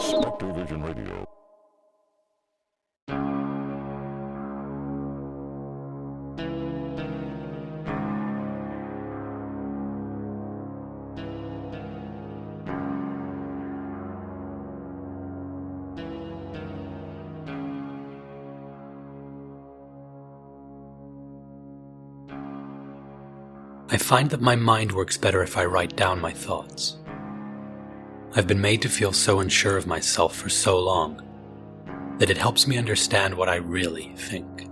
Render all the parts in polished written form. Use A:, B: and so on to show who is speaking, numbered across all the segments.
A: Spectrovision Radio.
B: I find that my mind works better if I write down my thoughts. I've been made to feel so unsure of myself for so long that it helps me understand what I really think.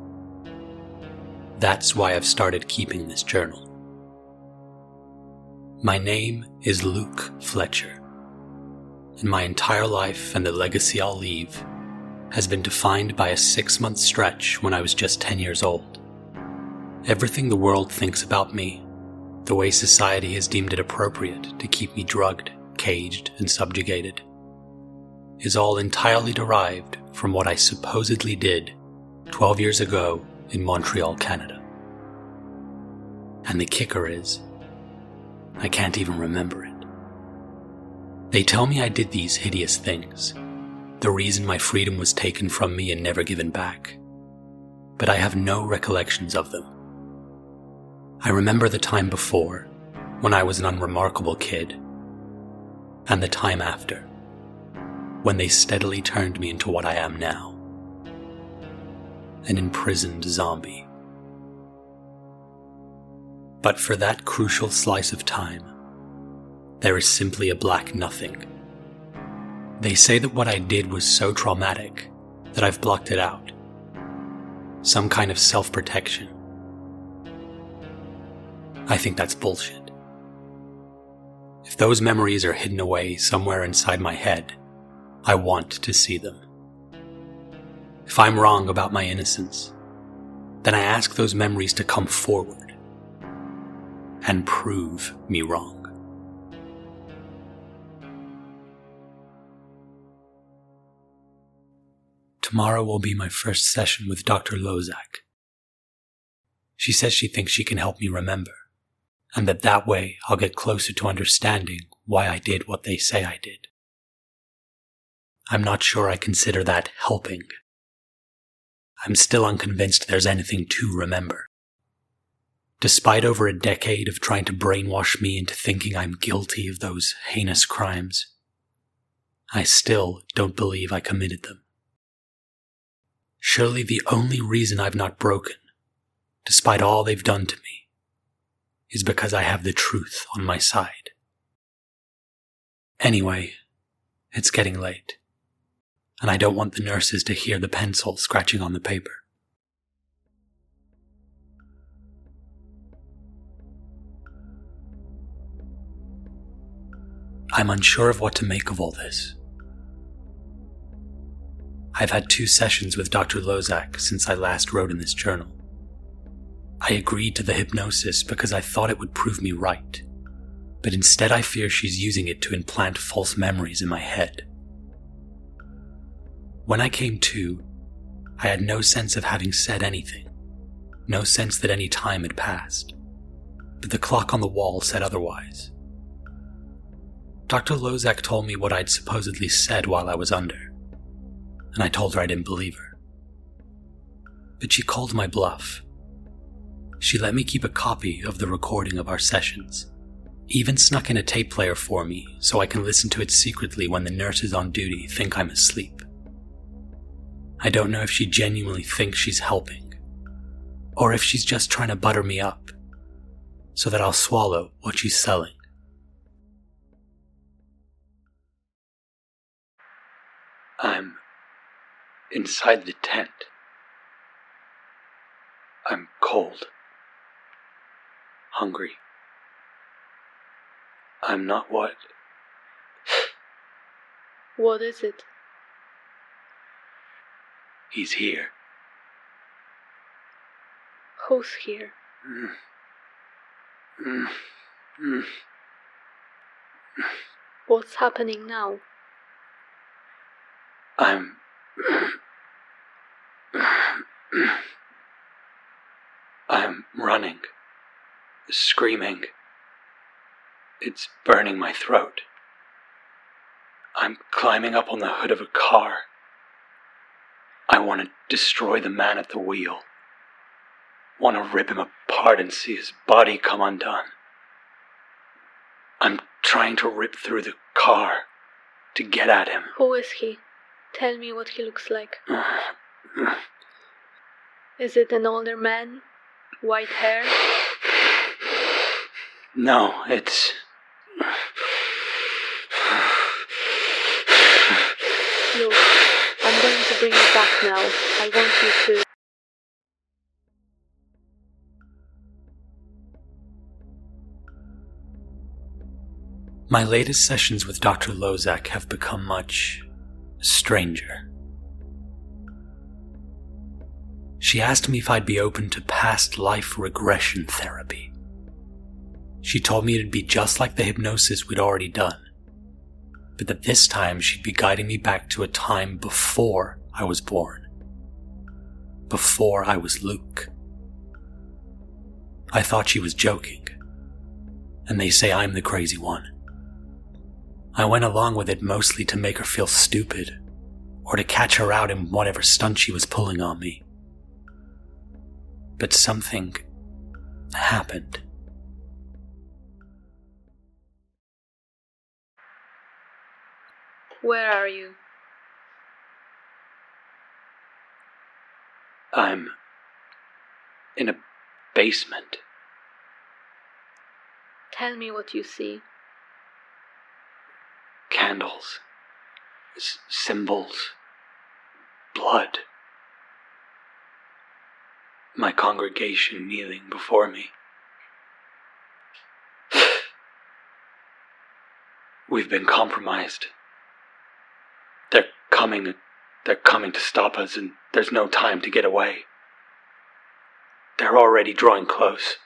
B: That's why I've started keeping this journal. My name is Luke Fletcher, and my entire life and the legacy I'll leave has been defined by a 6-month stretch when I was just 10 years old. Everything the world thinks about me, the way society has deemed it appropriate to keep me drugged, caged, and subjugated, is all entirely derived from what I supposedly did 12 years ago in Montreal, Canada. And the kicker is, I can't even remember it. They tell me I did these hideous things, the reason my freedom was taken from me and never given back, but I have no recollections of them. I remember the time before, when I was an unremarkable kid, and the time after, when they steadily turned me into what I am now, an imprisoned zombie. But for that crucial slice of time, there is simply a black nothing. They say that what I did was so traumatic that I've blocked it out. Some kind of self-protection. I think that's bullshit. If those memories are hidden away somewhere inside my head, I want to see them. If I'm wrong about my innocence, then I ask those memories to come forward and prove me wrong. Tomorrow will be my first session with Dr. Lozak. She says she thinks she can help me remember, and that way I'll get closer to understanding why I did what they say I did. I'm not sure I consider that helping. I'm still unconvinced there's anything to remember. Despite over a decade of trying to brainwash me into thinking I'm guilty of those heinous crimes, I still don't believe I committed them. Surely the only reason I've not broken, despite all they've done to me, is because I have the truth on my side. Anyway, it's getting late, and I don't want the nurses to hear the pencil scratching on the paper. I'm unsure of what to make of all this. I've had 2 sessions with Dr. Lozak since I last wrote in this journal. I agreed to the hypnosis because I thought it would prove me right, but instead I fear she's using it to implant false memories in my head. When I came to, I had no sense of having said anything, no sense that any time had passed, but the clock on the wall said otherwise. Dr. Lozak told me what I'd supposedly said while I was under, and I told her I didn't believe her. But she called my bluff. She let me keep a copy of the recording of our sessions, even snuck in a tape player for me so I can listen to it secretly when the nurses on duty think I'm asleep. I don't know if she genuinely thinks she's helping, or if she's just trying to butter me up so that I'll swallow what she's selling. I'm inside the tent. I'm cold. Hungry. I'm not what?
C: What is it?
B: He's here.
C: Who's here? What's happening now?
B: I'm running, screaming. It's burning my throat. I'm climbing up on the hood of a car. I want to destroy the man at the wheel. Want to rip him apart and see his body come undone. I'm trying to rip through the car to get at him.
C: Who is he? Tell me what he looks like. Is it an older man? White hair?
B: No, it's...
C: Look, I'm going to bring you back now. I want you to...
B: My latest sessions with Dr. Lozak have become much stranger. She asked me if I'd be open to past life regression therapy. She told me it'd be just like the hypnosis we'd already done, but that this time she'd be guiding me back to a time before I was born. Before I was Luke. I thought she was joking, and they say I'm the crazy one. I went along with it mostly to make her feel stupid, or to catch her out in whatever stunt she was pulling on me. But something happened.
C: Where are you?
B: I'm in a basement.
C: Tell me what you see.
B: Candles, symbols, blood. My congregation kneeling before me. We've been compromised. They're coming to stop us, and there's no time to get away. They're already drawing close.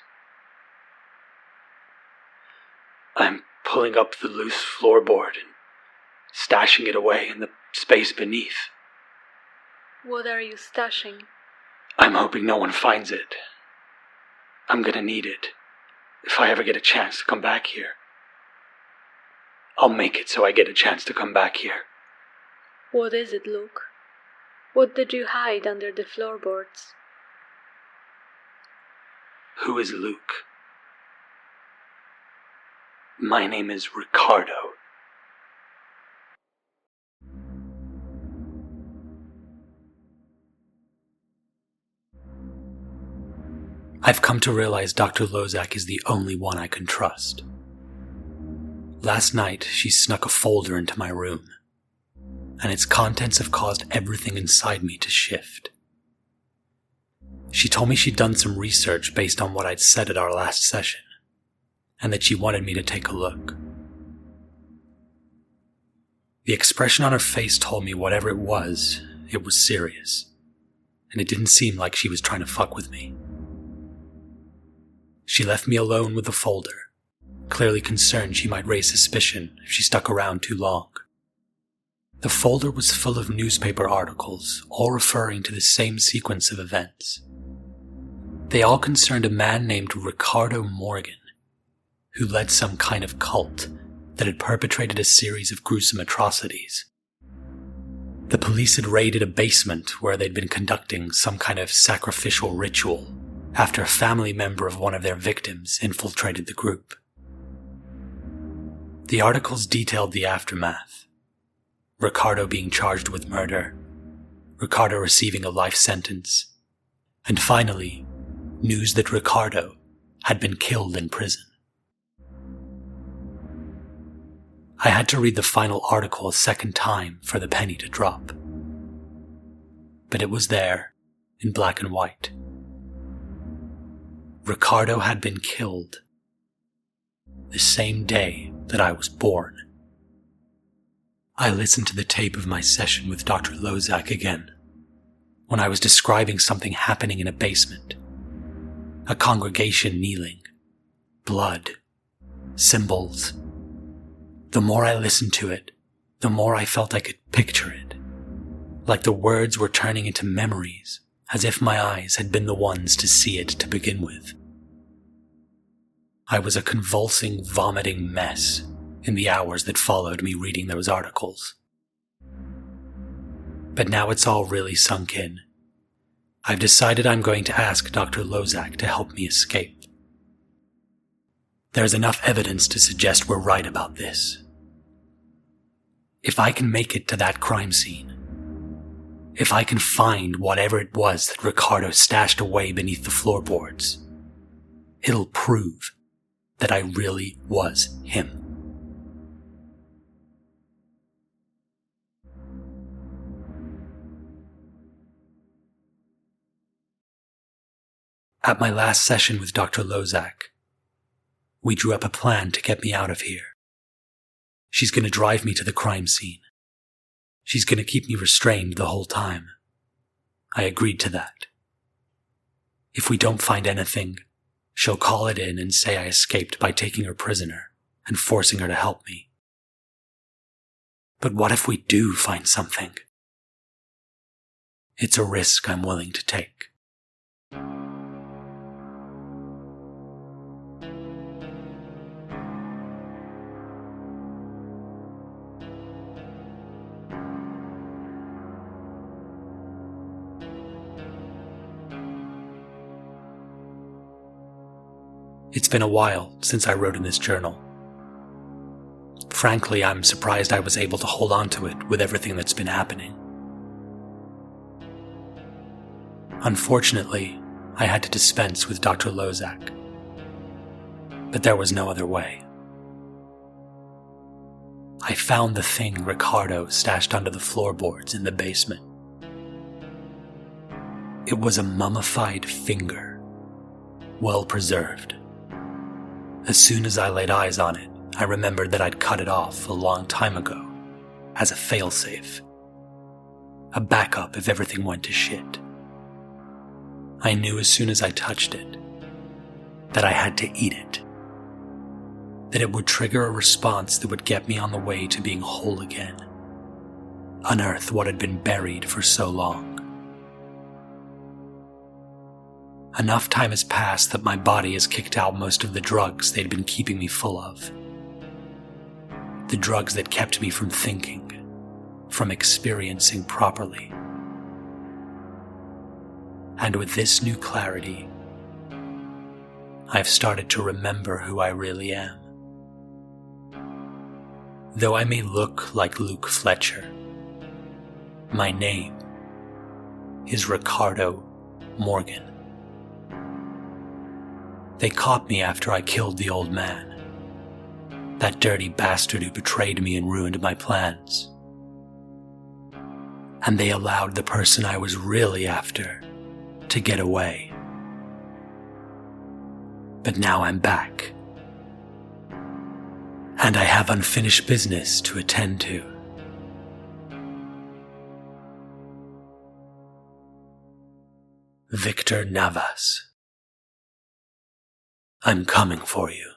B: I'm pulling up the loose floorboard and stashing it away in the space beneath.
C: What are you stashing?
B: I'm hoping no one finds it. I'm gonna need it if I ever get a chance to come back here. I'll make it so I get a chance to come back here.
C: What is it, Luke? What did you hide under the floorboards?
B: Who is Luke? My name is Ricardo. I've come to realize Dr. Lozak is the only one I can trust. Last night, she snuck a folder into my room, and its contents have caused everything inside me to shift. She told me she'd done some research based on what I'd said at our last session, and that she wanted me to take a look. The expression on her face told me whatever it was serious, and it didn't seem like she was trying to fuck with me. She left me alone with the folder, clearly concerned she might raise suspicion if she stuck around too long. The folder was full of newspaper articles, all referring to the same sequence of events. They all concerned a man named Ricardo Morgan, who led some kind of cult that had perpetrated a series of gruesome atrocities. The police had raided a basement where they'd been conducting some kind of sacrificial ritual after a family member of one of their victims infiltrated the group. The articles detailed the aftermath. Ricardo being charged with murder, Ricardo receiving a life sentence, and finally, news that Ricardo had been killed in prison. I had to read the final article a second time for the penny to drop. But it was there, in black and white. Ricardo had been killed the same day that I was born. I listened to the tape of my session with Dr. Lozak again, when I was describing something happening in a basement. A congregation kneeling, blood, symbols. The more I listened to it, the more I felt I could picture it, like the words were turning into memories, as if my eyes had been the ones to see it to begin with. I was a convulsing, vomiting mess, in the hours that followed me reading those articles. But now it's all really sunk in. I've decided I'm going to ask Dr. Lozak to help me escape. There's enough evidence to suggest we're right about this. If I can make it to that crime scene, if I can find whatever it was that Ricardo stashed away beneath the floorboards, it'll prove that I really was him. At my last session with Dr. Lozak, we drew up a plan to get me out of here. She's going to drive me to the crime scene. She's going to keep me restrained the whole time. I agreed to that. If we don't find anything, she'll call it in and say I escaped by taking her prisoner and forcing her to help me. But what if we do find something? It's a risk I'm willing to take. It's been a while since I wrote in this journal. Frankly, I'm surprised I was able to hold on to it with everything that's been happening. Unfortunately, I had to dispense with Dr. Lozak. But there was no other way. I found the thing Ricardo stashed under the floorboards in the basement. It was a mummified finger, well preserved. As soon as I laid eyes on it, I remembered that I'd cut it off a long time ago, as a failsafe. A backup if everything went to shit. I knew as soon as I touched it, that I had to eat it. That it would trigger a response that would get me on the way to being whole again. Unearth what had been buried for so long. Enough time has passed that my body has kicked out most of the drugs they'd been keeping me full of. The drugs that kept me from thinking, from experiencing properly. And with this new clarity, I've started to remember who I really am. Though I may look like Luke Fletcher, my name is Ricardo Morgan. They caught me after I killed the old man. That dirty bastard who betrayed me and ruined my plans. And they allowed the person I was really after to get away. But now I'm back. And I have unfinished business to attend to. Victor Navas. I'm coming for you.